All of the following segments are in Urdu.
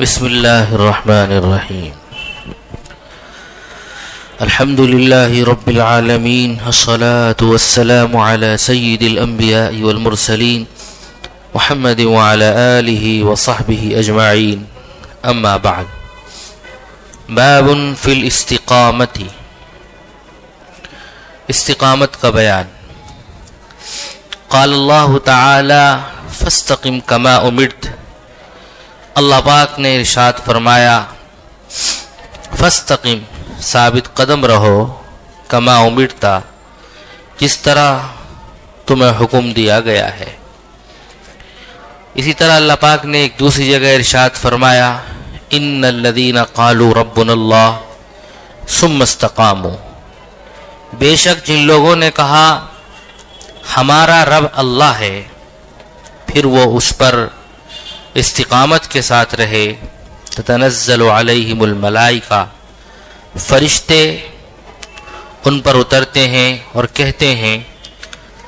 بسم اللہ الرحمن الرحیم الحمد للہ رب العالمین الصلاة والسلام علی سید الانبیاء والمرسلین محمد وعلى آلہ وصحبہ اجمعین اما بعد باب فی الاستقامت، استقامت کا بیان۔ قال اللہ تعالی فاستقم کما امرت، اللہ پاک نے ارشاد فرمایا فاستقم، ثابت قدم رہو، کما امرتا، جس طرح تمہیں حکم دیا گیا ہے۔ اسی طرح اللہ پاک نے ایک دوسری جگہ ارشاد فرمایا ان الذین قالوا ربنا اللہ ثم استقاموا، بے شک جن لوگوں نے کہا ہمارا رب اللہ ہے، پھر وہ اس پر استقامت کے ساتھ رہے، تتنزل علیہم الملائکہ، فرشتے ان پر اترتے ہیں اور کہتے ہیں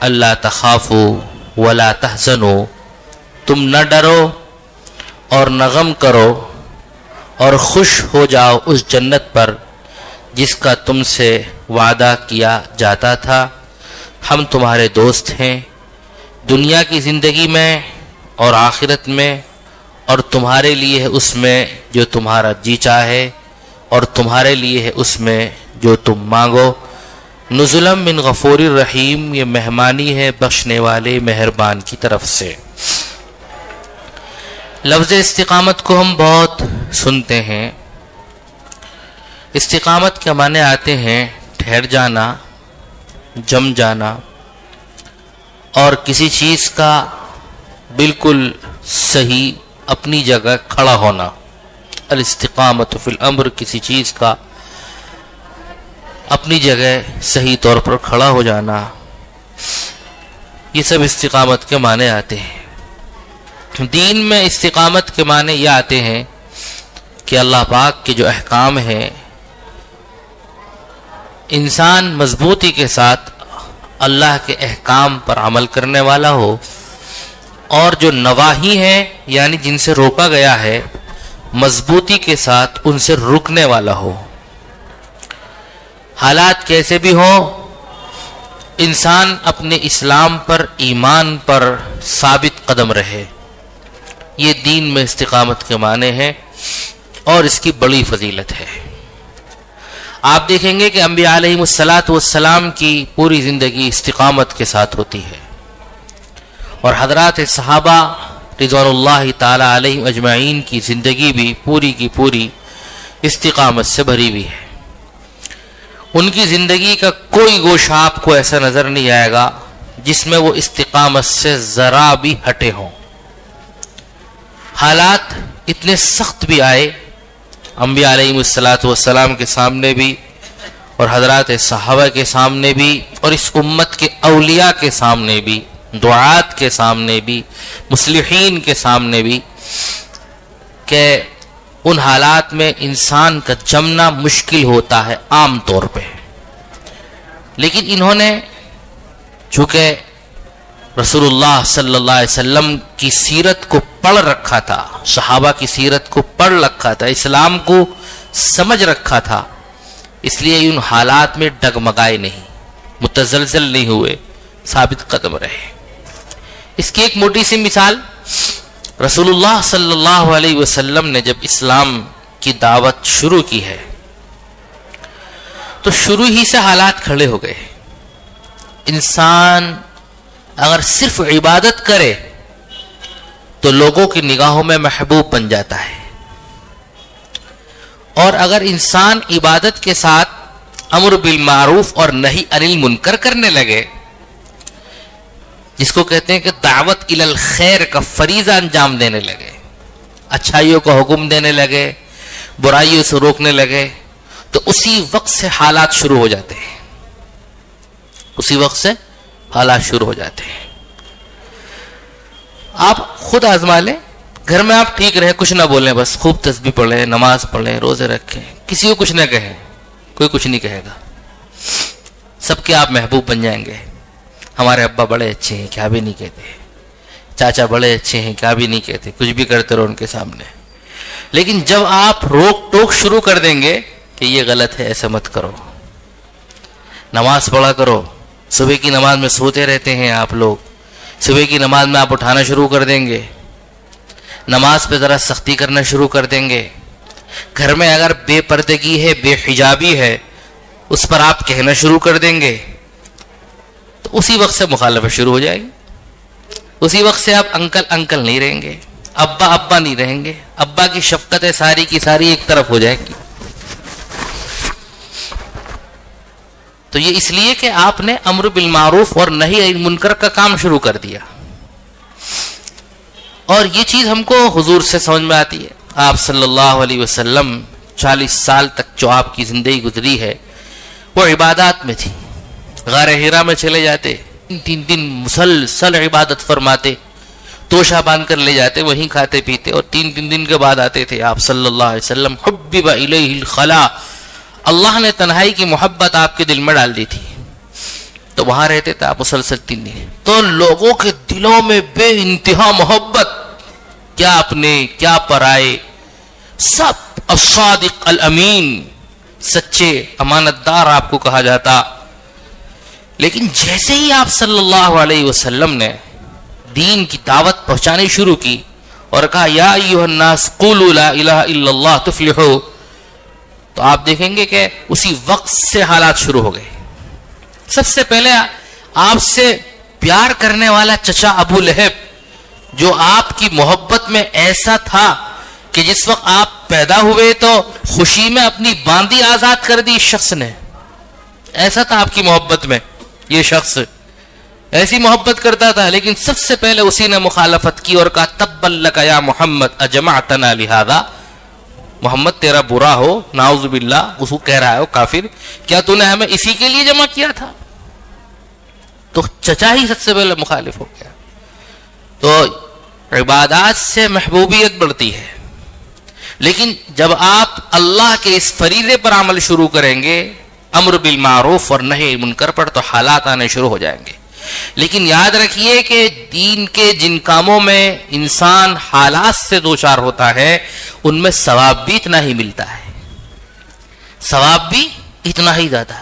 اللہ تخافوا ولا تحزنوا، تم نہ ڈرو اور نہ غم کرو اور خوش ہو جاؤ اس جنت پر جس کا تم سے وعدہ کیا جاتا تھا، ہم تمہارے دوست ہیں دنیا کی زندگی میں اور آخرت میں، اور تمہارے لیے ہے اس میں جو تمہارا جی چاہے اور تمہارے لیے ہے اس میں جو تم مانگو، نزلا من غفور الرحیم، یہ مہمانی ہے بخشنے والے مہربان کی طرف سے۔ لفظ استقامت کو ہم بہت سنتے ہیں۔ استقامت کے معنی آتے ہیں ٹھہر جانا، جم جانا، اور کسی چیز کا بالکل صحیح اپنی جگہ کھڑا ہونا۔ الاستقامت فی الامر، کسی چیز کا اپنی جگہ صحیح طور پر کھڑا ہو جانا، یہ سب استقامت کے معنی آتے ہیں۔ دین میں استقامت کے معنی یہ آتے ہیں کہ اللہ پاک کے جو احکام ہیں انسان مضبوطی کے ساتھ اللہ کے احکام پر عمل کرنے والا ہو، اور جو نواہی ہیں یعنی جن سے روکا گیا ہے مضبوطی کے ساتھ ان سے رکنے والا ہو۔ حالات کیسے بھی ہوں، انسان اپنے اسلام پر، ایمان پر ثابت قدم رہے، یہ دین میں استقامت کے معنی ہے اور اس کی بڑی فضیلت ہے۔ آپ دیکھیں گے کہ انبیاء علیہم السلام کی پوری زندگی استقامت کے ساتھ ہوتی ہے، اور حضرات صحابہ رضوان اللہ تعالی علیہم اجمعین کی زندگی بھی پوری کی پوری استقامت سے بھری ہوئی ہے۔ ان کی زندگی کا کوئی گوشہ آپ کو ایسا نظر نہیں آئے گا جس میں وہ استقامت سے ذرا بھی ہٹے ہوں۔ حالات اتنے سخت بھی آئے انبیاء علیہم السلام کے سامنے بھی، اور حضرات صحابہ کے سامنے بھی، اور اس امت کے اولیاء کے سامنے بھی، دعات کے سامنے بھی، مصلحین کے سامنے بھی، کہ ان حالات میں انسان کا جمنا مشکل ہوتا ہے عام طور پہ، لیکن انہوں نے چونکہ رسول اللہ صلی اللہ علیہ وسلم کی سیرت کو پڑھ رکھا تھا، صحابہ کی سیرت کو پڑھ رکھا تھا، اسلام کو سمجھ رکھا تھا، اس لیے ان حالات میں ڈگمگائے نہیں، متزلزل نہیں ہوئے، ثابت قدم رہے۔ اس کی ایک موٹی سی مثال، رسول اللہ صلی اللہ علیہ وسلم نے جب اسلام کی دعوت شروع کی ہے تو شروع ہی سے حالات کھڑے ہو گئے۔ انسان اگر صرف عبادت کرے تو لوگوں کی نگاہوں میں محبوب بن جاتا ہے، اور اگر انسان عبادت کے ساتھ امر بالمعروف اور نہی عن المنکر کرنے لگے، جس کو کہتے ہیں کہ دعوت الی الخیر کا فریضہ انجام دینے لگے، اچھائیوں کا حکم دینے لگے، برائیوں سے روکنے لگے، تو اسی وقت سے حالات شروع ہو جاتے ہیں، اسی وقت سے حالات شروع ہو جاتے ہیں۔ آپ خود آزما لیں، گھر میں آپ ٹھیک رہیں، کچھ نہ بولیں، بس خوب تسبیح پڑھیں، نماز پڑھیں، روزے رکھیں، کسی کو کچھ نہ کہیں، کوئی کچھ نہیں کہے گا، سب کے آپ محبوب بن جائیں گے۔ ہمارے ابا بڑے اچھے ہیں، کیا بھی نہیں کہتے، چاچا بڑے اچھے ہیں، کیا بھی نہیں کہتے، کچھ بھی کرتے رہو ان کے سامنے، لیکن جب آپ روک ٹوک شروع کر دیں گے کہ یہ غلط ہے، ایسا مت کرو، نماز پڑھا کرو، صبح کی نماز میں سوتے رہتے ہیں آپ لوگ، صبح کی نماز میں آپ اٹھانا شروع کر دیں گے، نماز پہ ذرا سختی کرنا شروع کر دیں گے، گھر میں اگر بے پردگی ہے، بے حجابی ہے، اس پر آپ کہنا شروع کر دیں گے، تو اسی وقت سے مخالفت شروع ہو جائے گی. اسی وقت سے آپ انکل انکل نہیں رہیں گے، ابا ابا نہیں رہیں گے، ابا کی شفقتیں ساری کی ساری ایک طرف ہو جائے گی. تو یہ اس لیے کہ آپ نے امر بالمعروف اور نہی عن المنکر کا کام شروع کر دیا. اور یہ چیز ہم کو حضور سے سمجھ میں آتی ہے. آپ صلی اللہ علیہ وسلم 40 سال تک جو آپ کی زندگی گزری ہے وہ عبادات میں تھی. غار حرا میں چلے جاتے، 3 دن مسلسل عبادت فرماتے، توشہ باندھ کر لے جاتے، وہیں کھاتے پیتے، اور 3 دن کے بعد آتے تھے آپ صلی اللہ علیہ وسلم. حبب الیہ الخلا، اللہ نے تنہائی کی محبت آپ کے دل میں ڈال دی تھی، تو وہاں رہتے تھے آپ مسلسل 3 دن. تو لوگوں کے دلوں میں بے انتہا محبت، کیا اپنے کیا پرائے، سب الصادق الامین، سچے امانت دار آپ کو کہا جاتا. لیکن جیسے ہی آپ صلی اللہ علیہ وسلم نے دین کی دعوت پہنچانی شروع کی اور کہا یا ایھا الناس قولوا لا الہ الا اللہ تفلحوا، تو آپ دیکھیں گے کہ اسی وقت سے حالات شروع ہو گئے. سب سے پہلے آپ سے پیار کرنے والا چچا ابو لہب، جو آپ کی محبت میں ایسا تھا کہ جس وقت آپ پیدا ہوئے تو خوشی میں اپنی باندی آزاد کر دی اس شخص نے، ایسا تھا آپ کی محبت میں. یہ شخص ایسی محبت کرتا تھا، لیکن سب سے پہلے اسی نے مخالفت کی اور کہا تبا لک یا محمد اجمعتنا لہذا، محمد تیرا برا ہو، نعوذ باللہ، اس کو کہہ رہا ہے وہ کافر، کیا تو نے ہمیں اسی کے لیے جمع کیا تھا؟ تو چچا ہی سب سے پہلے مخالف ہو گیا. تو عبادات سے محبوبیت بڑھتی ہے، لیکن جب آپ اللہ کے اس فریضے پر عمل شروع کریں گے، امر بالمعروف اور نہی عن المنکر پر، تو حالات آنے شروع ہو جائیں گے. لیکن یاد رکھیے کہ دین کے جن کاموں میں انسان حالات سے دوچار ہوتا ہے ان میں ثواب بھی اتنا ہی ملتا ہے، ثواب بھی اتنا ہی زیادہ.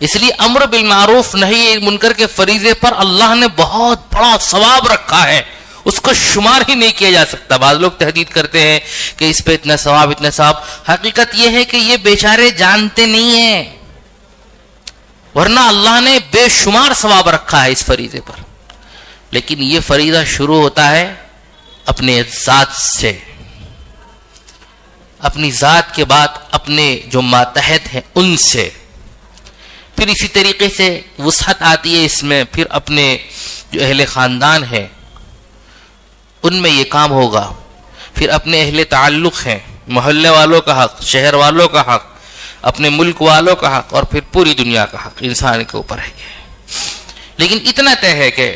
اس لیے امر بالمعروف نہی عن المنکر کے فریضے پر اللہ نے بہت بڑا ثواب رکھا ہے، اس کو شمار ہی نہیں کیا جا سکتا. بعض لوگ تحدید کرتے ہیں کہ اس پہ اتنا ثواب اتنا ثواب. حقیقت یہ ہے کہ یہ بیچارے جانتے نہیں ہیں، ورنہ اللہ نے بے شمار ثواب رکھا ہے اس فریضے پر. لیکن یہ فریضہ شروع ہوتا ہے اپنے ذات سے، اپنی ذات کے بعد اپنے جو ماتحت ہیں ان سے، پھر اسی طریقے سے وسعت آتی ہے اس میں، پھر اپنے جو اہل خاندان ہیں ان میں یہ کام ہوگا، پھر اپنے اہل تعلق ہیں، محلے والوں کا حق، شہر والوں کا حق، اپنے ملک والوں کا حق، اور پھر پوری دنیا کا حق انسان کے اوپر ہے. لیکن اتنا طے ہے کہ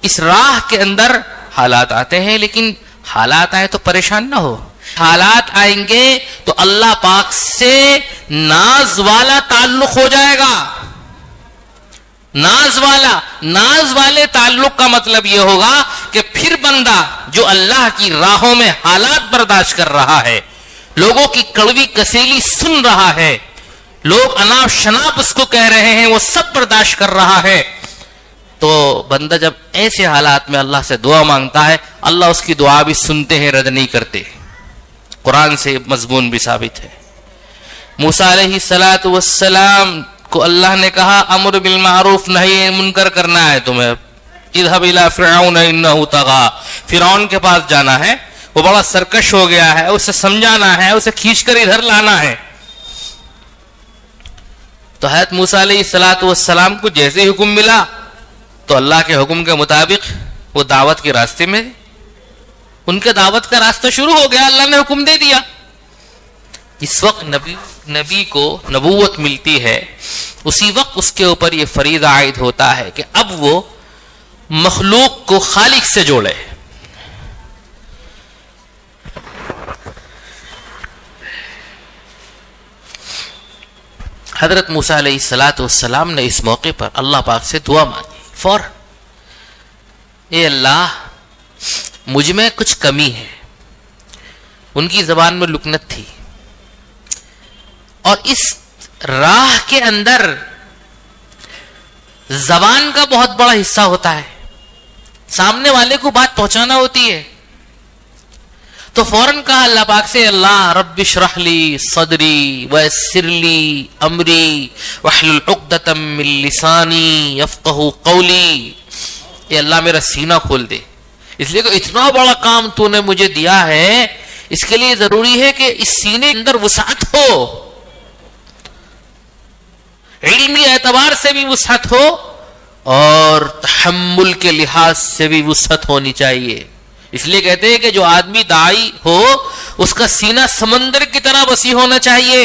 اس راہ کے اندر حالات آتے ہیں، لیکن حالات آئے تو پریشان نہ ہو. حالات آئیں گے تو اللہ پاک سے ناز والا تعلق ہو جائے گا. ناز والے تعلق کا مطلب یہ ہوگا کہ پھر بندہ جو اللہ کی راہوں میں حالات برداشت کر رہا ہے، لوگوں کی کڑوی کسیلی سن رہا ہے، لوگ اناپ شناپ اس کو کہہ رہے ہیں، وہ سب برداشت کر رہا ہے، تو بندہ جب ایسے حالات میں اللہ سے دعا مانگتا ہے، اللہ اس کی دعا بھی سنتے ہیں، رد نہیں کرتے. قرآن سے مضمون بھی ثابت ہے. موسیٰ علیہ السلام کو اللہ نے کہا امر بالمعروف نہی عن المنکر کرنا ہے تمہیں، اذهب الى فرعون انه طغى، فرعون کے پاس جانا ہے، وہ بڑا سرکش ہو گیا ہے، اسے سمجھانا ہے، اسے کھینچ کر ادھر لانا ہے. تو حضرت موسیٰ علیہ السلام کو جیسے حکم ملا تو اللہ کے حکم کے مطابق وہ دعوت کے راستے میں، ان کے دعوت کا راستہ شروع ہو گیا، اللہ نے حکم دے دیا. اس وقت نبی کو نبوت ملتی ہے، اسی وقت اس کے اوپر یہ فریضہ عائد ہوتا ہے کہ اب وہ مخلوق کو خالق سے جوڑے. حضرت موسیٰ علیہ السلام نے اس موقع پر اللہ پاک سے دعا مانگی فوراً، اے اللہ مجھ میں کچھ کمی ہے، ان کی زبان میں لکنت تھی. اور اس راہ کے اندر زبان کا بہت بڑا حصہ ہوتا ہے. سامنے والے کو بات پہنچانا ہوتی ہے تو فوراً کہا اللہ پاک سے, اللہ رب اشرح لی صدری ویسر لی امری واحلل عقدۃ من لسانی یفقہوا قولی. اے اللہ میرا سینہ کھول دے, اس لیے کہ اتنا بڑا کام تو نے مجھے دیا ہے, اس کے لیے ضروری ہے کہ اس سینے کے اندر وسعت ہو, علمی اعتبار سے بھی وسعت ہو اور تحمل کے لحاظ سے بھی وسعت ہونی چاہیے. اس لیے کہتے ہیں کہ جو آدمی داعی ہو اس کا سینہ سمندر کی طرح وسیع ہونا چاہیے.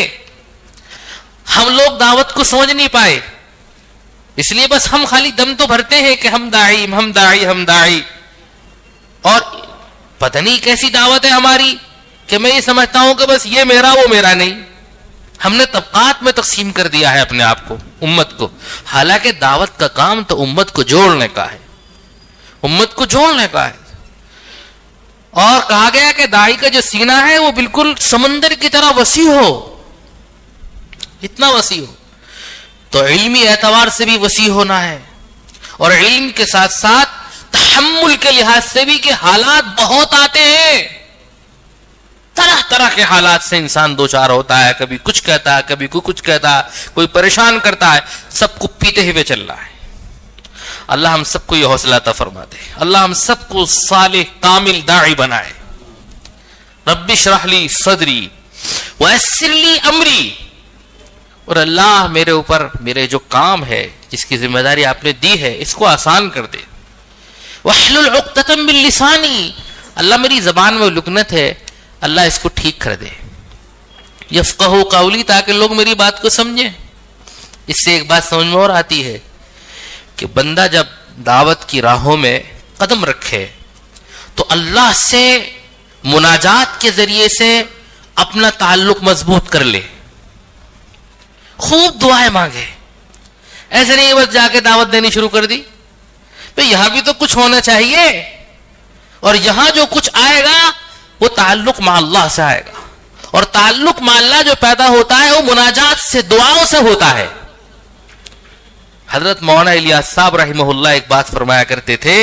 ہم لوگ دعوت کو سمجھ نہیں پائے, اس لیے بس ہم خالی دم تو بھرتے ہیں کہ ہم داعی ہم داعی ہم داعی, اور پتہ نہیں کیسی دعوت ہے ہماری کہ میں یہ سمجھتا ہوں کہ بس یہ میرا وہ میرا نہیں. ہم نے طبقات میں تقسیم کر دیا ہے اپنے آپ کو, امت کو, حالانکہ دعوت کا کام تو امت کو جوڑنے کا ہے, امت کو جوڑنے کا ہے. اور کہا گیا کہ داعی کا جو سینہ ہے وہ بالکل سمندر کی طرح وسیع ہو, اتنا وسیع ہو. تو علمی اعتبار سے بھی وسیع ہونا ہے, اور علم کے ساتھ ساتھ تحمل کے لحاظ سے بھی کہ حالات بہت آتے ہیں, طرح طرح کے حالات سے انسان دو چار ہوتا ہے, کبھی کچھ کہتا ہے کبھی کچھ کہتا ہے, کوئی پریشان کرتا ہے, سب کو پیتے ہوئے چل رہا ہے. اللہ ہم سب کو یہ حوصلہ عطا فرما دے, اللہ ہم سب کو صالح کامل داعی بنائے. رب اشرح لی صدری ویسر لی امری, اور اللہ میرے اوپر میرے جو کام ہے جس کی ذمہ داری آپ نے دی ہے اس کو آسان کر دے. واحلل عقدۃ من لسانی, اللہ میری زبان میں لکنت ہے, اللہ اس کو ٹھیک کر دے. یفقہوا قولی, تاکہ لوگ میری بات کو سمجھیں. اس سے ایک بات سمجھ میں اور آتی ہے کہ بندہ جب دعوت کی راہوں میں قدم رکھے تو اللہ سے مناجات کے ذریعے سے اپنا تعلق مضبوط کر لے, خوب دعائیں مانگے. ایسے نہیں بس جا کے دعوت دینی شروع کر دی, بھئی یہاں بھی تو کچھ ہونا چاہیے, اور یہاں جو کچھ آئے گا وہ تعلق مع اللہ سے آئے گا, اور تعلق مع اللہ جو پیدا ہوتا ہے وہ مناجات سے, دعاؤں سے ہوتا ہے. حضرت مولانا الیاس صاحب رحمہ اللہ ایک بات فرمایا کرتے تھے,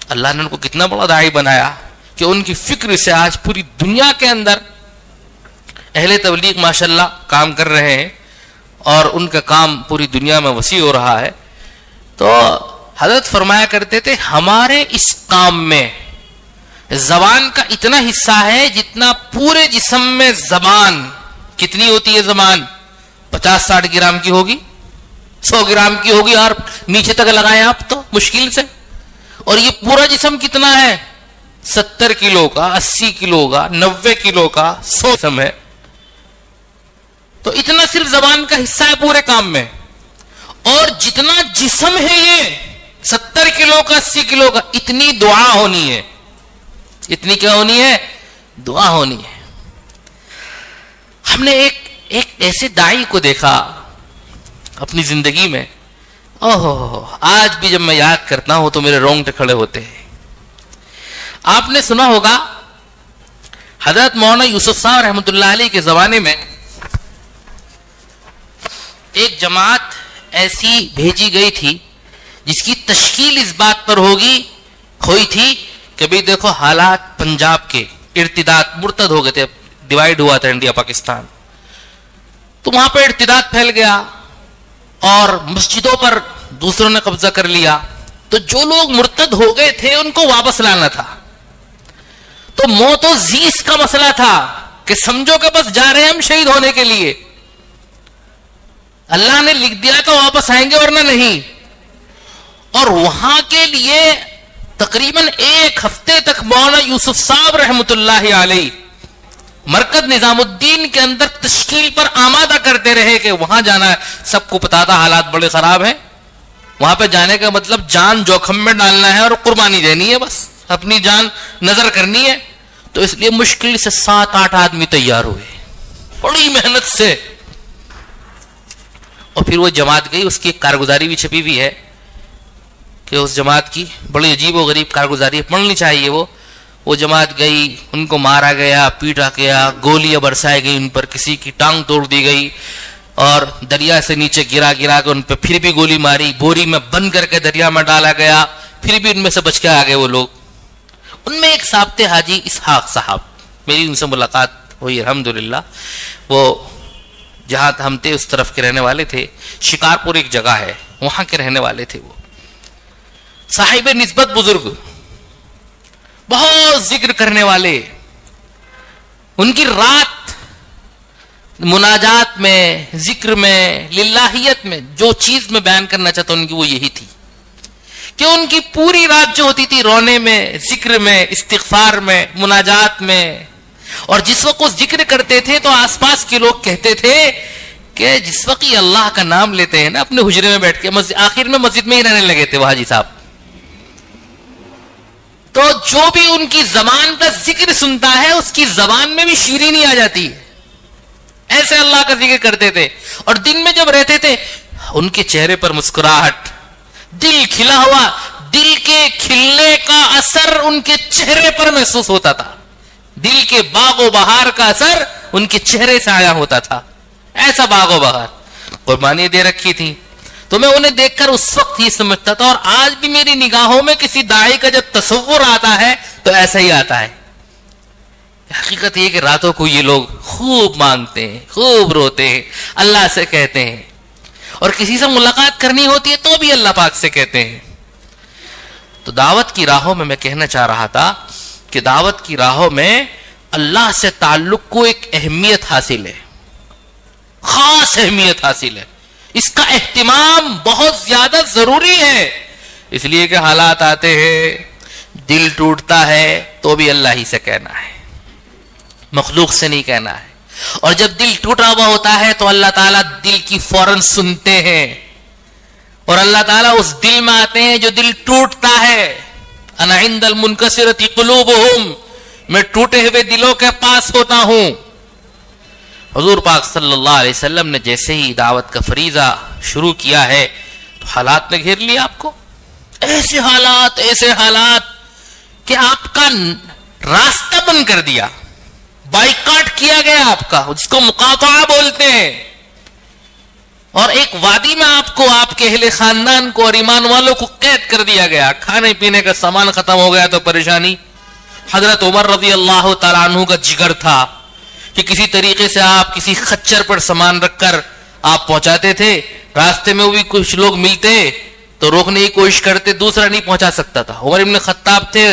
اللہ نے ان کو کتنا بڑا داعی بنایا کہ ان کی فکر سے آج پوری دنیا کے اندر اہل تبلیغ ماشاءاللہ کام کر رہے ہیں, اور ان کا کام پوری دنیا میں وسیع ہو رہا ہے. تو حضرت فرمایا کرتے تھے ہمارے اس کام میں زبان کا اتنا حصہ ہے جتنا پورے جسم میں زبان کتنی ہوتی ہے, زبان 50-60 گرام کی ہوگی, 100 گرام کی ہوگی, اور نیچے تک لگائیں آپ تو مشکل سے. اور یہ پورا جسم کتنا ہے, 70 کلو کا, 80 کلو کا, 90 کلو کا 100 جسم ہے. تو اتنا صرف زبان کا حصہ ہے پورے کام میں, اور جتنا جسم ہے یہ 70 کلو کا, 80 کلو کا, اتنی دعا ہونی ہے. اتنی کیا ہونی ہے, دعا ہونی ہے. ہم نے ایک ایسے داعی کو دیکھا اپنی زندگی میں, آج بھی جب میں یاد کرتا ہوں تو میرے رونگٹے کھڑے ہوتے ہیں. آپ نے سنا ہوگا حضرت مولانا یوسف صاحب رحمۃ اللہ علیہ کے زمانے میں ایک جماعت ایسی بھیجی گئی تھی جس کی تشکیل اس بات پر ہوئی تھی کہ بھئی دیکھو حالات پنجاب کے ارتداد, مرتد ہو گئے تھے, ڈیوائیڈ ہوا تھا انڈیا پاکستان, تو وہاں پہ ارتداد پھیل گیا اور مسجدوں پر دوسروں نے قبضہ کر لیا. تو جو لوگ مرتد ہو گئے تھے ان کو واپس لانا تھا. تو موت و زیس کا مسئلہ تھا کہ سمجھو کہ بس جا رہے ہیں ہم شہید ہونے کے لیے, اللہ نے لکھ دیا تو واپس آئیں گے ورنہ نہیں. اور وہاں کے لیے تقریباً 1 ہفتے تک مولانا یوسف صاحب رحمۃ اللہ علیہ مرکز نظام الدین کے اندر تشکیل پر آمادہ کرتے رہے کہ وہاں جانا ہے. سب کو پتا تھا حالات بڑے خراب ہیں, وہاں پہ جانے کا مطلب جان جوخم میں ڈالنا ہے اور قربانی دینی ہے, بس اپنی جان نظر کرنی ہے. تو اس لیے مشکل سے 7-8 آدمی تیار ہوئے بڑی محنت سے, اور پھر وہ جماعت گئی. اس کی ایک کارگزاری بھی چھپی ہوئی ہے کہ اس جماعت کی بڑی عجیب و غریب کارگزاری پڑھنی چاہیے. وہ جماعت گئی، ان کو مارا گیا، پیٹا گیا، گولیاں برسائی گئی ان پر، کسی کی ٹانگ توڑ دی گئی اور دریا سے نیچے گرا کے ان پہ پھر بھی گولی ماری، بوری میں بند کر کے دریا میں ڈالا گیا، پھر بھی ان میں سے بچ کے آ گئے وہ لوگ۔ ان میں ایک صاحب تھے حاجی اسحاق صاحب، میری ان سے ملاقات ہوئی الحمدللہ۔ وہ جہاں ہم تھے اس طرف کے رہنے والے تھے، شکارپور ایک جگہ ہے وہاں کے رہنے والے تھے۔ وہ صاحب نسبت بزرگ، بہت ذکر کرنے والے، ان کی رات مناجات میں، ذکر میں، للہیت میں جو چیز میں بیان کرنا چاہتا ہوں ان کی وہ یہی تھی کہ ان کی پوری رات جو ہوتی تھی رونے میں، ذکر میں، استغفار میں، مناجات میں۔ اور جس وقت وہ ذکر کرتے تھے تو آس پاس کے لوگ کہتے تھے کہ جس وقت یہ اللہ کا نام لیتے ہیں نا اپنے حجرے میں بیٹھ کے، آخر میں مسجد میں ہی رہنے لگے تھے وہ حاجی صاحب، تو جو بھی ان کی زبان کا ذکر سنتا ہے اس کی زبان میں بھی شیرینی آ جاتی ہے، ایسے اللہ کا ذکر کرتے تھے۔ اور دن میں جب رہتے تھے ان کے چہرے پر مسکراہٹ، دل کھلا ہوا، دل کے کھلنے کا اثر ان کے چہرے پر محسوس ہوتا تھا، دل کے باغ و بہار کا اثر ان کے چہرے سے آیا ہوتا تھا، ایسا باغ و بہار۔ قربانی دے رکھی تھی تو میں انہیں دیکھ کر اس وقت یہ سمجھتا تھا، اور آج بھی میری نگاہوں میں کسی داعی کا جب تصور آتا ہے تو ایسا ہی آتا ہے۔ حقیقت یہ کہ راتوں کو یہ لوگ خوب مانگتے ہیں، خوب روتے ہیں، اللہ سے کہتے ہیں، اور کسی سے ملاقات کرنی ہوتی ہے تو بھی اللہ پاک سے کہتے ہیں۔ تو دعوت کی راہوں میں کہنا چاہ رہا تھا کہ دعوت کی راہوں میں اللہ سے تعلق کو ایک اہمیت حاصل ہے، خاص اہمیت حاصل ہے، اس کا اہتمام بہت زیادہ ضروری ہے، اس لیے کہ حالات آتے ہیں، دل ٹوٹتا ہے تو بھی اللہ ہی سے کہنا ہے، مخلوق سے نہیں کہنا ہے۔ اور جب دل ٹوٹا ہوا ہوتا ہے تو اللہ تعالیٰ دل کی فوراً سنتے ہیں، اور اللہ تعالیٰ اس دل میں آتے ہیں جو دل ٹوٹتا ہے۔ انا عند المنکسرۃ قلوبہم، میں ٹوٹے ہوئے دلوں کے پاس ہوتا ہوں۔ حضور پاک صلی اللہ علیہ وسلم نے جیسے ہی دعوت کا فریضہ شروع کیا ہے تو حالات نے گھیر لیا آپ کو، ایسے حالات کہ آپ کا راستہ بند کر دیا، بائیکاٹ کیا گیا آپ کا، جس کو مقاطعہ بولتے ہیں، اور ایک وادی میں آپ کو، آپ کے اہل خاندان کو اور ایمان والوں کو قید کر دیا گیا، کھانے پینے کا سامان ختم ہو گیا تو پریشانی۔ حضرت عمر رضی اللہ تعالیٰ عنہ کا جگر تھا کہ کسی طریقے سے آپ کسی خچر پر سامان رکھ کر آپ پہنچاتے تھے، راستے میں بھی کچھ لوگ ملتے تو روکنے کی کوشش کرتے، دوسرا نہیں پہنچا سکتا تھا۔ عمر ابن خطاب تھے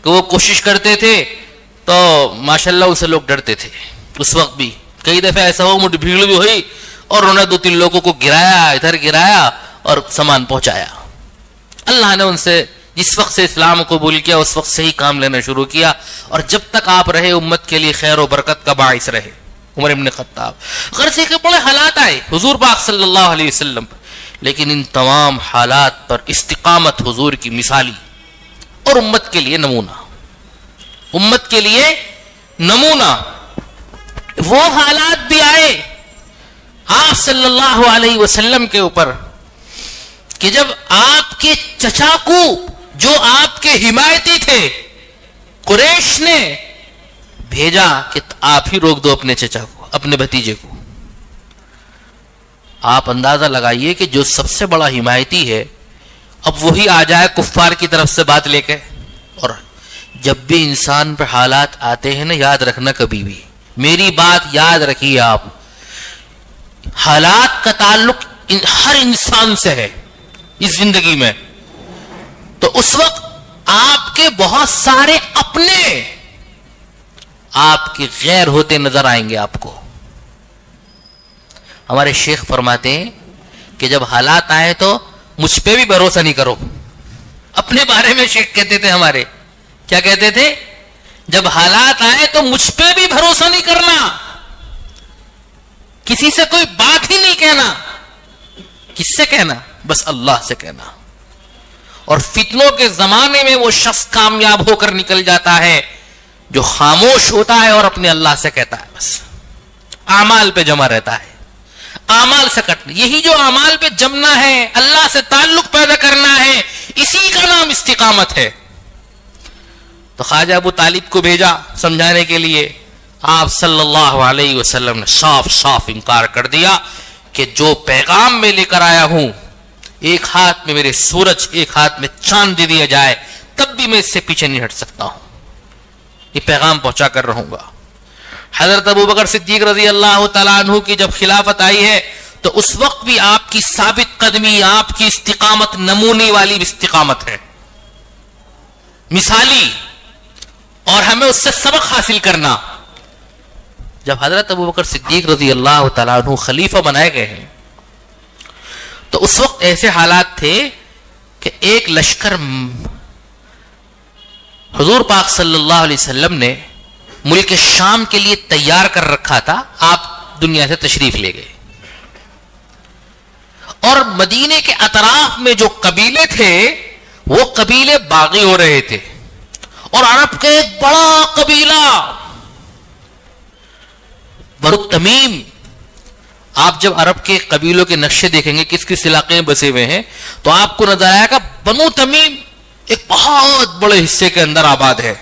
کہ وہ کوشش کرتے تھے تو ماشاءاللہ ان سے لوگ ڈرتے تھے۔ اس وقت بھی کئی دفعہ ایسا ہو، مجھے بھیڑ بھی ہوئی اور انہوں نے 2-3 لوگوں کو گرایا، ادھر گرایا اور سامان پہنچایا۔ اللہ نے ان سے جس وقت سے اسلام کو قبول کیا اس وقت سے ہی کام لینا شروع کیا، اور جب تک آپ رہے امت کے لیے خیر و برکت کا باعث رہے عمر ابن خطاب۔ غرض کے بڑے حالات آئے حضور پاک صلی اللہ علیہ وسلم پر، لیکن ان تمام حالات پر استقامت حضور کی مثالی اور امت کے لیے نمونہ، امت کے لیے نمونہ۔ وہ حالات بھی آئے آپ صلی اللہ علیہ وسلم کے اوپر کہ جب آپ کے چچا کو، جو آپ کے حمایتی تھے، قریش نے بھیجا کہ آپ ہی روک دو اپنے چچا کو، اپنے بھتیجے کو۔ آپ اندازہ لگائیے کہ جو سب سے بڑا حمایتی ہے اب وہی آ جائے کفار کی طرف سے بات لے کے۔ اور جب بھی انسان پہ حالات آتے ہیں نا، یاد رکھنا، کبھی بھی میری بات یاد رکھیے آپ، حالات کا تعلق ہر انسان سے ہے اس زندگی میں، تو اس وقت آپ کے بہت سارے اپنے آپ کے غیر ہوتے نظر آئیں گے آپ کو۔ ہمارے شیخ فرماتے ہیں کہ جب حالات آئے تو مجھ پہ بھی بھروسہ نہیں کرو۔ اپنے بارے میں شیخ کہتے تھے ہمارے، کیا کہتے تھے؟ جب حالات آئے تو مجھ پہ بھی بھروسہ نہیں کرنا، کسی سے کوئی بات ہی نہیں کہنا۔ کس سے کہنا؟ بس اللہ سے کہنا۔ اور فتنوں کے زمانے میں وہ شخص کامیاب ہو کر نکل جاتا ہے جو خاموش ہوتا ہے اور اپنے اللہ سے کہتا ہے، بس اعمال پہ جمع رہتا ہے، اعمال سے کٹنا۔ یہی جو اعمال پہ جمنا ہے، اللہ سے تعلق پیدا کرنا ہے، اسی کا نام استقامت ہے۔ تو خواجہ ابو طالب کو بھیجا سمجھانے کے لیے. آپ صلی اللہ علیہ وسلم نے صاف صاف انکار کر دیا کہ جو پیغام میں لے کر آیا ہوں، ایک ہاتھ میں میرے سورج ایک ہاتھ میں چاند دے دیا جائے تب بھی میں اس سے پیچھے نہیں ہٹ سکتا ہوں، یہ پیغام پہنچا کر رہوں گا. حضرت ابوبکر صدیق رضی اللہ تعالیٰ عنہ کی جب خلافت آئی ہے تو اس وقت بھی آپ کی ثابت قدمی، آپ کی استقامت نمونے والی استقامت ہے، مثالی، اور ہمیں اس سے سبق حاصل کرنا. جب حضرت ابوبکر صدیق رضی اللہ تعالیٰ عنہ خلیفہ بنائے گئے ہیں تو اس وقت ایسے حالات تھے کہ ایک لشکر حضور پاک صلی اللہ علیہ وسلم نے ملک شام کے لیے تیار کر رکھا تھا. آپ دنیا سے تشریف لے گئے اور مدینے کے اطراف میں جو قبیلے تھے وہ قبیلے باغی ہو رہے تھے، اور عرب کا ایک بڑا قبیلہ بنو تمیم، آپ جب عرب کے قبیلوں کے نقشے دیکھیں گے کس کس علاقے میں بسے ہوئے ہیں تو آپ کو نظر آئے گا بنو تمیم ایک بہت بڑے حصے کے اندر آباد ہے.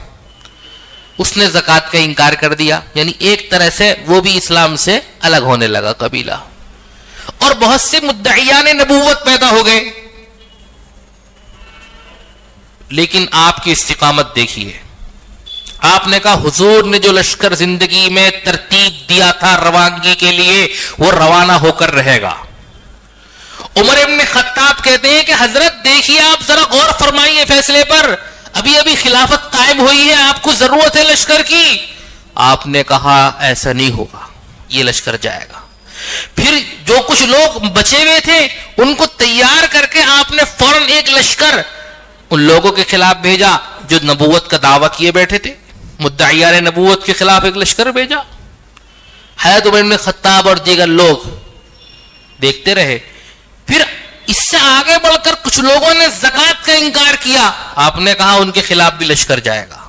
اس نے زکوٰۃ کا انکار کر دیا، یعنی ایک طرح سے وہ بھی اسلام سے الگ ہونے لگا قبیلہ، اور بہت سے مدعیان نبوت پیدا ہو گئے. لیکن آپ کی استقامت دیکھیے، آپ نے کہا حضور نے جو لشکر زندگی میں ترتیب دیا تھا روانگی کے لیے وہ روانہ ہو کر رہے گا. عمر ابن خطاب کہتے ہیں کہ حضرت دیکھیے، آپ ذرا غور فرمائیے فیصلے پر، ابھی ابھی خلافت قائم ہوئی ہے، آپ کو ضرورت ہے لشکر کی. آپ نے کہا ایسا نہیں ہوگا، یہ لشکر جائے گا. پھر جو کچھ لوگ بچے ہوئے تھے ان کو تیار کر کے آپ نے فوراً ایک لشکر ان لوگوں کے خلاف بھیجا جو نبوت کا دعویٰ کیے بیٹھے تھے، مدعیان نبوت کے خلاف ایک لشکر بھیجا. حضرت عمر بن خطاب اور دیگر لوگ دیکھتے رہے. پھر اس سے آگے بڑھ کر کچھ لوگوں نے زکوٰۃ کا انکار کیا، آپ نے کہا ان کے خلاف بھی لشکر جائے گا.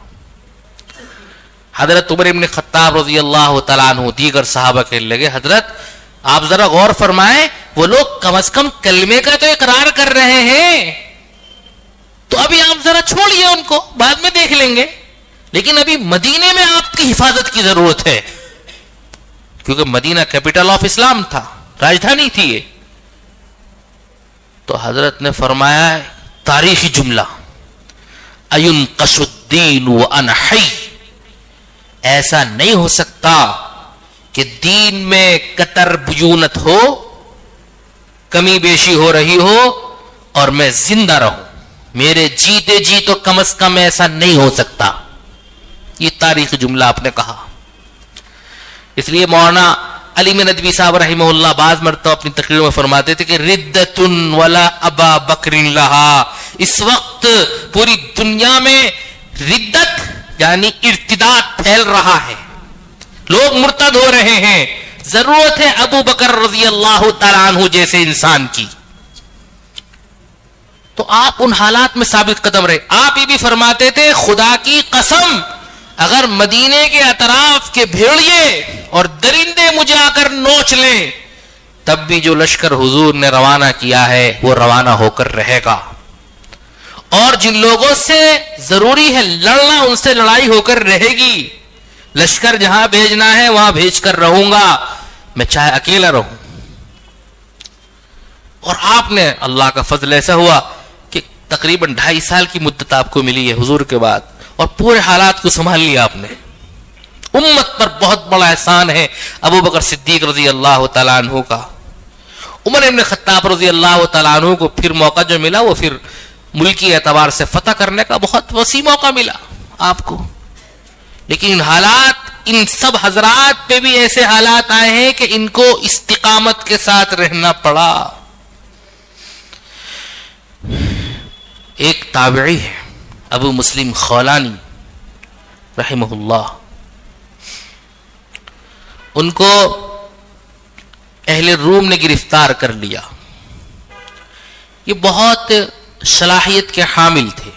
حضرت عمر بن خطاب رضی اللہ تعالیٰ عنہ دیگر صحابہ کہنے لگے حضرت آپ ذرا غور فرمائیں، وہ لوگ کم از کم کلمے کا تو اقرار کر رہے ہیں، تو ابھی آپ ذرا چھوڑیے ان کو، بعد میں دیکھ لیں گے. لیکن ابھی مدینے میں آپ کی حفاظت کی ضرورت ہے، کیونکہ مدینہ کیپٹل آف اسلام تھا، راجدھانی تھی یہ. تو حضرت نے فرمایا تاریخی جملہ، اَيُنْقَشُ الدِّينُ وَأَنَا حَيٌّ، ایسا نہیں ہو سکتا کہ دین میں قطر بیونت ہو، کمی بیشی ہو رہی ہو اور میں زندہ رہوں، میرے جیتے جی تو کم از کم ایسا نہیں ہو سکتا. یہ تاریخی جملہ آپ نے کہا. اس لیے مولانا علی ندوی صاحب رحمہ اللہ بعض مرتبہ اپنی تقریروں میں فرماتے تھے کہ ردت ولا ابا بکر لہا، اس وقت پوری دنیا میں ردت یعنی ارتداد پھیل رہا ہے، لوگ مرتد ہو رہے ہیں، ضرورت ہے ابو بکر رضی اللہ تعالیٰ عنہ جیسے انسان کی. تو آپ ان حالات میں ثابت قدم رہے. آپ یہ بھی فرماتے تھے خدا کی قسم اگر مدینے کے اطراف کے بھیڑیے اور درندے مجھے آ کر نوچ لیں تب بھی جو لشکر حضور نے روانہ کیا ہے وہ روانہ ہو کر رہے گا، اور جن لوگوں سے ضروری ہے لڑنا ان سے لڑائی ہو کر رہے گی. لشکر جہاں بھیجنا ہے وہاں بھیج کر رہوں گا، میں چاہے اکیلا رہوں. اور آپ نے اللہ کا فضل ایسا ہوا کہ تقریباً 2.5 سال کی مدت آپ کو ملی ہے حضور کے بعد، اور پورے حالات کو سنبھال لیا آپ نے. امت پر بہت بڑا احسان ہے ابو بکر صدیق رضی اللہ تعالیٰ عنہ کا. عمر بن خطاب رضی اللہ تعالیٰ عنہ کو پھر موقع جو ملا وہ پھر ملکی اعتبار سے فتح کرنے کا بہت وسیع موقع ملا آپ کو. لیکن ان حالات، ان سب حضرات پہ بھی ایسے حالات آئے ہیں کہ ان کو استقامت کے ساتھ رہنا پڑا. ایک تابعی ہے ابو مسلم خولانی رحمہ اللہ، ان کو اہل روم نے گرفتار کر لیا. یہ بہت صلاحیت کے حامل تھے،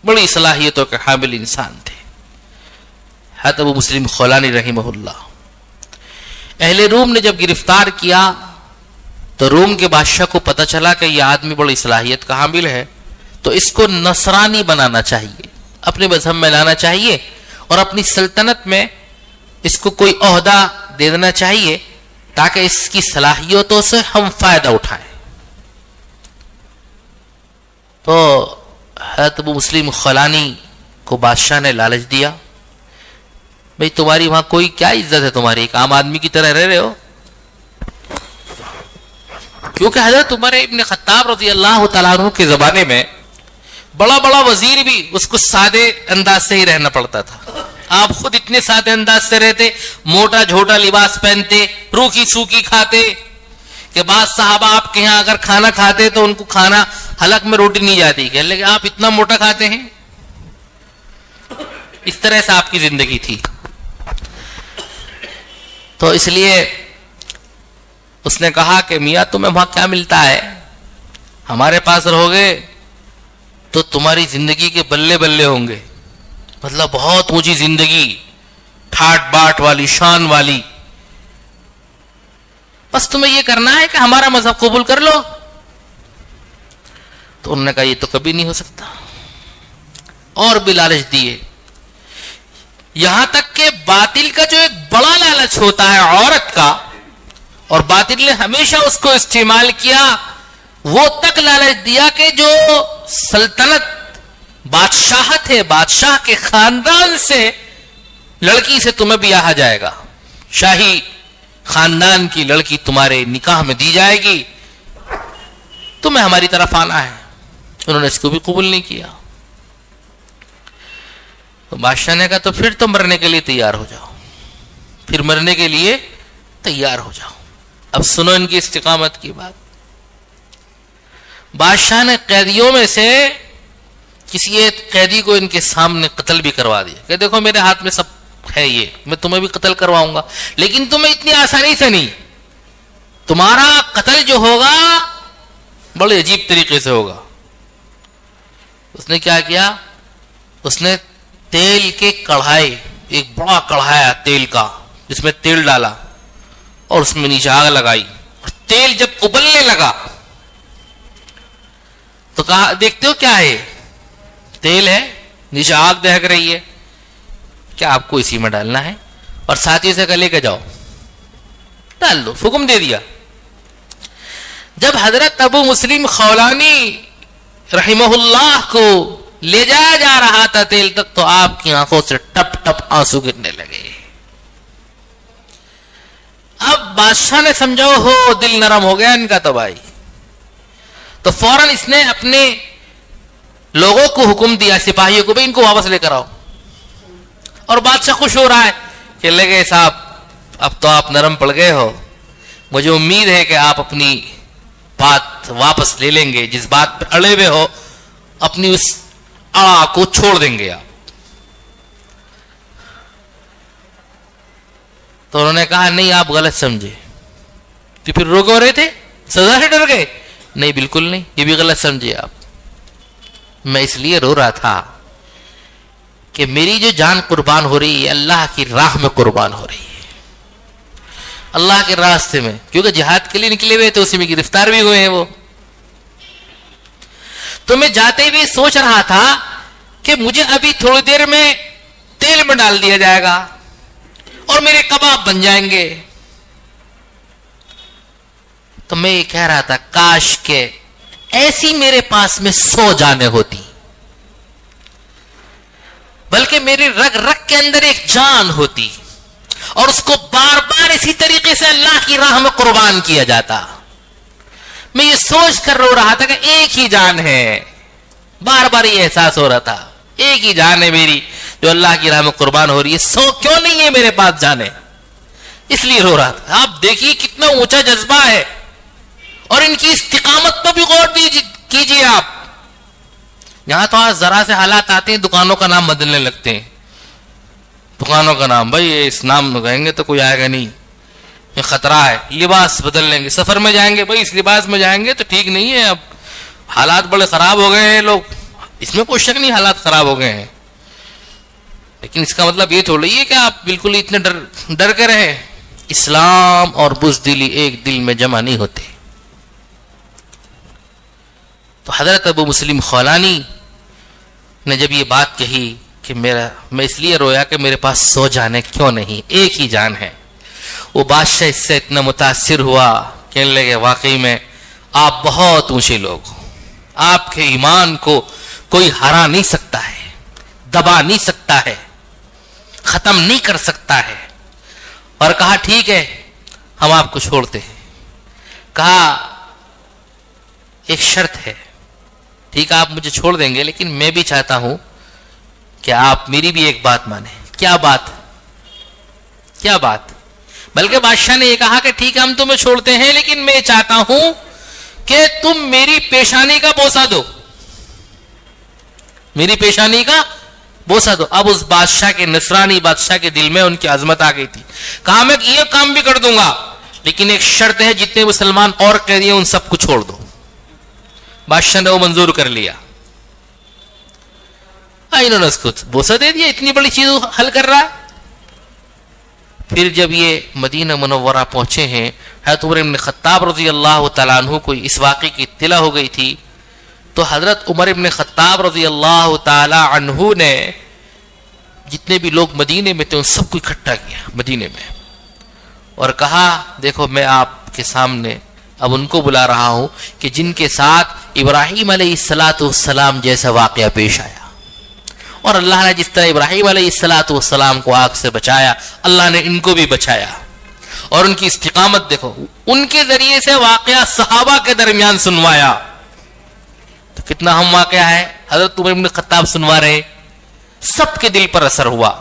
بڑی صلاحیتوں کے حامل انسان تھے حضرت ابو مسلم خولانی رحمہ اللہ. اہل روم نے جب گرفتار کیا تو روم کے بادشاہ کو پتہ چلا کہ یہ آدمی بڑی صلاحیت کا حامل ہے، تو اس کو نصرانی بنانا چاہیے، اپنے مذہب میں لانا چاہیے اور اپنی سلطنت میں اس کو کوئی عہدہ دے دینا چاہیے تاکہ اس کی صلاحیتوں سے ہم فائدہ اٹھائیں. تو حضرت ابو مسلم خولانی کو بادشاہ نے لالچ دیا, بھئی تمہاری وہاں کوئی کیا عزت ہے, تمہاری ایک عام آدمی کی طرح رہ رہے ہو. کیونکہ حضرت عمر ابن خطاب رضی اللہ تعالیٰ عنہ کے زمانے میں بڑا بڑا وزیر بھی اس کو سادے انداز سے ہی رہنا پڑتا تھا. آپ خود اتنے سادے انداز سے رہتے, موٹا جھوٹا لباس پہنتے, روکھی سوکھی کھاتے کہ بعض صحابہ آپ کے یہاں اگر کھانا کھاتے تو ان کو کھانا حلق میں روٹی نہیں جاتی, کہ لیکن آپ اتنا موٹا کھاتے ہیں. اس طرح سے آپ کی زندگی تھی. تو اس لیے اس نے کہا کہ میاں تمہیں وہاں کیا ملتا ہے, ہمارے پاس رہو گے تو تمہاری زندگی کے بلے بلے ہوں گے, مطلب بہت اونچی زندگی, ٹھاٹ باٹ والی, شان والی. بس تمہیں یہ کرنا ہے کہ ہمارا مذہب قبول کر لو. تو انہوں نے کہا یہ تو کبھی نہیں ہو سکتا, اور بھی لالچ دیے. یہاں تک کہ باطل کا جو ایک بڑا لالچ ہوتا ہے عورت کا, اور باطل نے ہمیشہ اس کو استعمال کیا, وہ تک لالچ دیا کہ جو سلطنت بادشاہت ہے, بادشاہ کے خاندان سے لڑکی سے تمہیں بیاہ جائے گا, شاہی خاندان کی لڑکی تمہارے نکاح میں دی جائے گی, تمہیں ہماری طرف آنا ہے. انہوں نے اس کو بھی قبول نہیں کیا. تو بادشاہ نے کہا تو پھر تو مرنے کے لیے تیار ہو جاؤ, پھر مرنے کے لیے تیار ہو جاؤ. اب سنو ان کی استقامت کی بات. بادشاہ نے قیدیوں میں سے کسی ایک قیدی کو ان کے سامنے قتل بھی کروا دیا کہ دیکھو میرے ہاتھ میں سب ہے, یہ میں تمہیں بھی قتل کرواؤں گا, لیکن تمہیں اتنی آسانی سے نہیں, تمہارا قتل جو ہوگا بڑے عجیب طریقے سے ہوگا. اس نے کیا کیا, اس نے تیل کے کڑھائی, ایک بڑا کڑھایا تیل کا جس میں تیل ڈالا اور اس میں نیچے آگ لگائی, اور تیل جب ابلنے لگا تو کہا دیکھتے ہو کیا ہے, تیل ہے, نیچے آگ دہک رہی ہے, کیا آپ کو اسی میں ڈالنا ہے, اور ساتھی سے کہا لے کے جاؤ, ڈال دو, حکم دے دیا. جب حضرت ابو مسلم خولانی رحمہ اللہ کو لے جایا جا رہا تھا تیل تک, تو آپ کی آنکھوں سے ٹپ ٹپ آنسو گرنے لگے. اب بادشاہ نے سمجھا ہو دل نرم ہو گیا ان کا, تو بھائی تو فوراً اس نے اپنے لوگوں کو حکم دیا, سپاہیوں کو, بھی ان کو واپس لے کر آؤ. اور بادشاہ خوش ہو رہا ہے کہ لے گئے صاحب, اب تو آپ نرم پڑ گئے ہو, مجھے امید ہے کہ آپ اپنی بات واپس لے لیں گے, جس بات پر اڑے ہوئے ہو اپنی اس اڑا کو چھوڑ دیں گے آپ. تو انہوں نے کہا نہیں آپ غلط سمجھے. تو پھر رو کیوں رہے تھے, سزا سے ڈر گئے؟ نہیں بالکل نہیں, یہ بھی غلط سمجھے آپ. میں اس لیے رو رہا تھا کہ میری جو جان قربان ہو رہی ہے اللہ کی راہ میں قربان ہو رہی ہے, اللہ کے راستے میں, کیونکہ جہاد کے لیے نکلے ہوئے تو اسی میں گرفتار بھی ہوئے ہیں وہ. تو میں جاتے ہوئے سوچ رہا تھا کہ مجھے ابھی تھوڑی دیر میں تیل میں ڈال دیا جائے گا اور میرے کباب بن جائیں گے. تو میں یہ کہہ رہا تھا کاش کہ ایسی میرے پاس میں 100 جانیں ہوتی, بلکہ میری رگ رگ کے اندر ایک جان ہوتی اور اس کو بار بار اسی طریقے سے اللہ کی راہ میں قربان کیا جاتا. میں یہ سوچ کر رو رہا تھا کہ ایک ہی جان ہے, بار بار یہ احساس ہو رہا تھا ایک ہی جان ہے میری جو اللہ کی راہ میں قربان ہو رہی ہے, 100 کیوں نہیں ہے میرے پاس جانے, اس لیے رو رہا تھا. آپ دیکھیے کتنا اونچا جذبہ ہے, اور ان کی استقامت پر بھی غور کیجیے آپ. یہاں تو آج ذرا سے حالات آتے ہیں دکانوں کا نام بدلنے لگتے ہیں, دکانوں کا نام, بھائی اس نام میں کہیں گے تو کوئی آئے گا نہیں, یہ خطرہ ہے. لباس بدل لیں گے, سفر میں جائیں گے, بھائی اس لباس میں جائیں گے تو ٹھیک نہیں ہے, اب حالات بڑے خراب ہو گئے ہیں, لوگ اس میں کوئی شک نہیں حالات خراب ہو گئے ہیں, لیکن اس کا مطلب یہ تھوڑی ہے کہ آپ بالکل اتنے ڈر کے رہے. اسلام اور بزدلی ایک دل میں جمع نہیں ہوتے. تو حضرت ابو مسلم خولانی نے جب یہ بات کہی کہ میں اس لیے رویا کہ میرے پاس 100 جانیں کیوں نہیں، ایک ہی جان ہے، وہ بادشاہ اس سے اتنا متاثر ہوا، کہنے لگے واقعی میں آپ بہت اونچے لوگ ہو، آپ کے ایمان کو کوئی ہرا نہیں سکتا ہے، دبا نہیں سکتا ہے، ختم نہیں کر سکتا ہے۔ اور کہا ٹھیک ہے ہم آپ کو چھوڑتے ہیں۔ کہا ایک شرط ہے، ٹھیک ہے آپ مجھے چھوڑ دیں گے لیکن میں بھی چاہتا ہوں کہ آپ میری بھی ایک بات مانیں۔ کیا بات؟ کیا بات؟ بلکہ بادشاہ نے یہ کہا کہ ٹھیک ہے ہم تمہیں چھوڑتے ہیں لیکن میں چاہتا ہوں کہ تم میری پیشانی کا بوسہ دو، میری پیشانی کا بوسہ دو۔ اب اس بادشاہ کے، نصرانی بادشاہ کے دل میں ان کی عظمت آ گئی تھی۔ کہا میں یہ کام بھی کر دوں گا لیکن ایک شرط ہے، جتنے مسلمان اور قیدی ہیں ان سب کو چھوڑ دو۔ بادشاہ نے وہ منظور کر لیا، انہوں نے اس کو بوسہ دے دیا، اتنی بڑی چیز حل کر رہا ہے۔ پھر جب یہ مدینہ منورہ پہنچے ہیں، حضرت عمر بن خطاب رضی اللہ تعالیٰ عنہ کو اس واقعے کی اطلاع ہو گئی تھی، تو حضرت عمر بن خطاب رضی اللہ تعالیٰ عنہ نے جتنے بھی لوگ مدینے میں تھے ان سب کو اکٹھا کیا مدینے میں، اور کہا دیکھو میں آپ کے سامنے اب ان کو بلا رہا ہوں کہ جن کے ساتھ ابراہیم علیہ السلام جیسا واقعہ پیش آیا، اور اللہ نے جس طرح ابراہیم علیہ السلام کو آگ سے بچایا، اللہ نے ان کو بھی بچایا۔ اور ان کی استقامت دیکھو، ان کے ذریعے سے واقعہ صحابہ کے درمیان سنوایا، تو کتنا اہم واقعہ ہے۔ حضرت عمر بن خطاب سنوا رہے، سب کے دل پر اثر ہوا،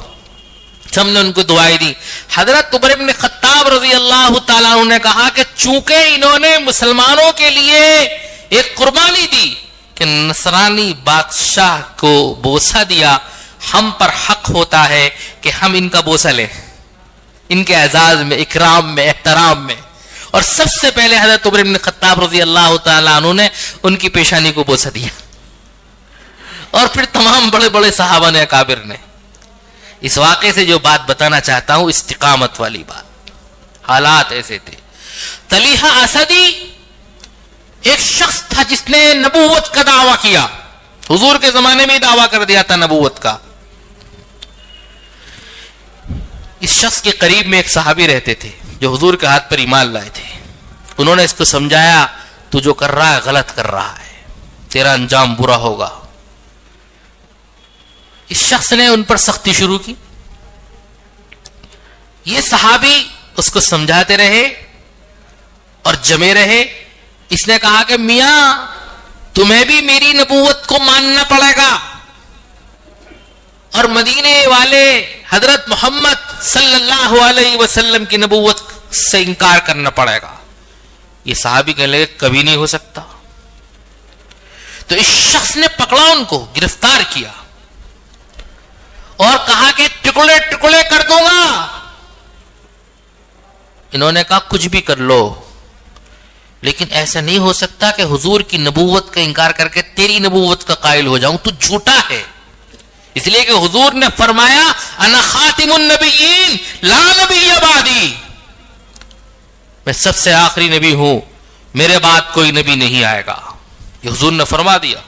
سب نے ان کو دعائیں دی۔ حضرت عمر بن خطاب رضی اللہ تعالیٰ عنہ نے کہا کہ چونکہ انہوں نے مسلمانوں کے لیے ایک قربانی دی کہ نصرانی بادشاہ کو بوسہ دیا، ہم پر حق ہوتا ہے کہ ہم ان کا بوسہ لیں، ان کے اعزاز میں، اکرام میں، احترام میں۔ اور سب سے پہلے حضرت عمر بن خطاب رضی اللہ تعالیٰ عنہ نے ان کی پیشانی کو بوسہ دیا، اور پھر تمام بڑے بڑے صحابہ نے، اکابر نے۔ اس واقعے سے جو بات بتانا چاہتا ہوں، استقامت والی بات، حالات ایسے تھے۔ طلیحہ اسدی ایک شخص تھا جس نے نبوت کا دعویٰ کیا، حضور کے زمانے میں دعویٰ کر دیا تھا نبوت کا۔ اس شخص کے قریب میں ایک صحابی رہتے تھے جو حضور کے ہاتھ پر ایمان لائے تھے۔ انہوں نے اس کو سمجھایا تو جو کر رہا ہے غلط کر رہا ہے، تیرا انجام برا ہوگا۔ اس شخص نے ان پر سختی شروع کی، یہ صحابی اس کو سمجھاتے رہے اور جمے رہے۔ اس نے کہا کہ میاں تمہیں بھی میری نبوت کو ماننا پڑے گا، اور مدینے والے حضرت محمد صلی اللہ علیہ وسلم کی نبوت سے انکار کرنا پڑے گا۔ یہ صحابی کہنے لگے کبھی نہیں ہو سکتا۔ تو اس شخص نے پکڑا ان کو، گرفتار کیا اور کہا کہ ٹکڑے ٹکڑے کر دوں گا۔ انہوں نے کہا کچھ بھی کر لو، لیکن ایسا نہیں ہو سکتا کہ حضور کی نبوت کا انکار کر کے تیری نبوت کا قائل ہو جاؤں، تو جھوٹا ہے۔ اس لیے کہ حضور نے فرمایا انا خاتم النبیین لا نبی بعدی، میں سب سے آخری نبی ہوں، میرے بعد کوئی نبی نہیں آئے گا، یہ حضور نے فرما دیا۔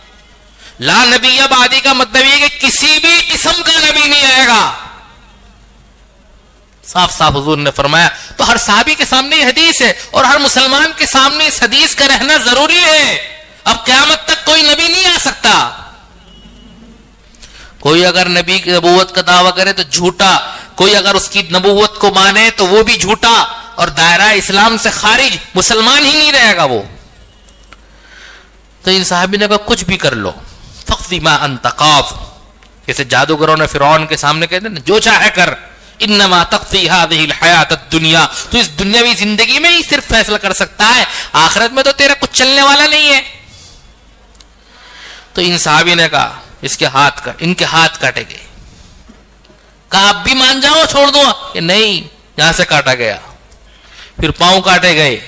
لا نبی بعدی کا مطلب یہ کہ کسی بھی قسم کا نبی نہیں آئے گا، صاف صاف حضور نے فرمایا۔ تو ہر صحابی کے سامنے یہ حدیث ہے، اور ہر مسلمان کے سامنے اس حدیث کا رہنا ضروری ہے۔ اب قیامت تک کوئی نبی نہیں آ سکتا۔ کوئی اگر نبی کی نبوت کا دعویٰ کرے تو جھوٹا، کوئی اگر اس کی نبوت کو مانے تو وہ بھی جھوٹا، اور دائرہ اسلام سے خارج مسلمان ہی نہیں رہے گا وہ۔ تو ان صحابی نے کہا کچھ بھی کر لو، فقض ما انت قاض، جیسے جادوگروں نے فرعون کے سامنے کہتے ہیں جو چاہے کر، انما تقضی هذه الحیات الدنیا، تو اس دنیاوی زندگی میں ہی صرف فیصلہ کر سکتا ہے، آخرت میں تو تیرا کچھ چلنے والا نہیں ہے۔ تو ان صحابی نے کہا ان کے ہاتھ کاٹے گئے۔ کہا اب بھی مان جاؤ چھوڑ دوں؟ کہ نہیں، یہاں سے کاٹا گیا، پھر پاؤں کاٹے گئے،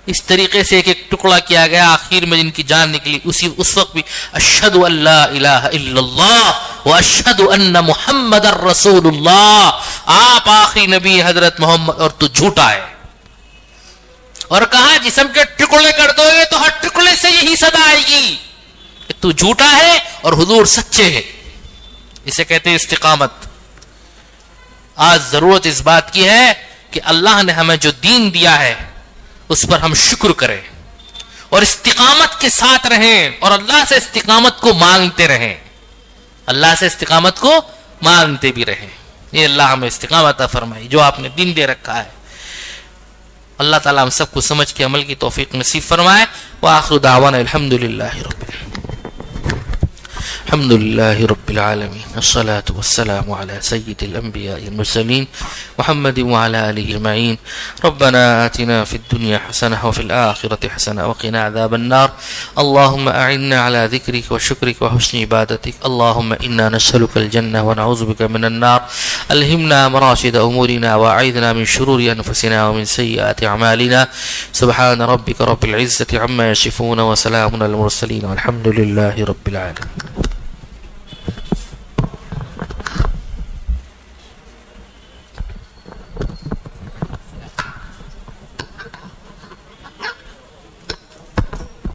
اس طریقے سے ایک ایک ٹکڑا کیا گیا، آخر میں جن کی جان نکلی اس وقت بھی اشہد ان لا الہ الا اللہ واشہد ان محمد الرسول اللہ، آپ آخری نبی حضرت محمد اور تو جھوٹا ہے۔ اور کہا جسم کے ٹکڑے کر دو گے تو ہر ٹکڑے سے یہی صدا آئے گی کہ تو جھوٹا ہے اور حضور سچے ہیں. اسے کہتے ہیں استقامت. آج ضرورت اس بات کی ہے کہ اللہ نے ہمیں جو دین دیا ہے اس پر ہم شکر کریں اور استقامت کے ساتھ رہیں اور اللہ سے استقامت کو مانگتے رہیں. اللہ سے استقامت کو مانگتے بھی رہیں. یہ اللہ ہمیں استقامت عطا فرمائی جو آپ نے دین دے رکھا ہے. اللہ تعالیٰ ہم سب کو سمجھ کے عمل کی توفیق نصیب فرمائے. وآخر دعوانا الحمد لله رب العالمين. الصلاة والسلام على سيد الأنبياء المرسلين محمد وعلى آله أجمعين. ربنا آتنا في الدنيا حسنة وفي الآخرة حسنة وقنا عذاب النار. اللهم أعنا على ذكرك وشكرك وحسن عبادتك. اللهم إنا نسألك الجنة ونعوذ بك من النار. ألهمنا مراشد أمورنا وأعيذنا من شرور أنفسنا ومن سيئات أعمالنا. سبحان ربك رب العزة عما يصفون وسلام على المرسلين والحمد لله رب العالمين.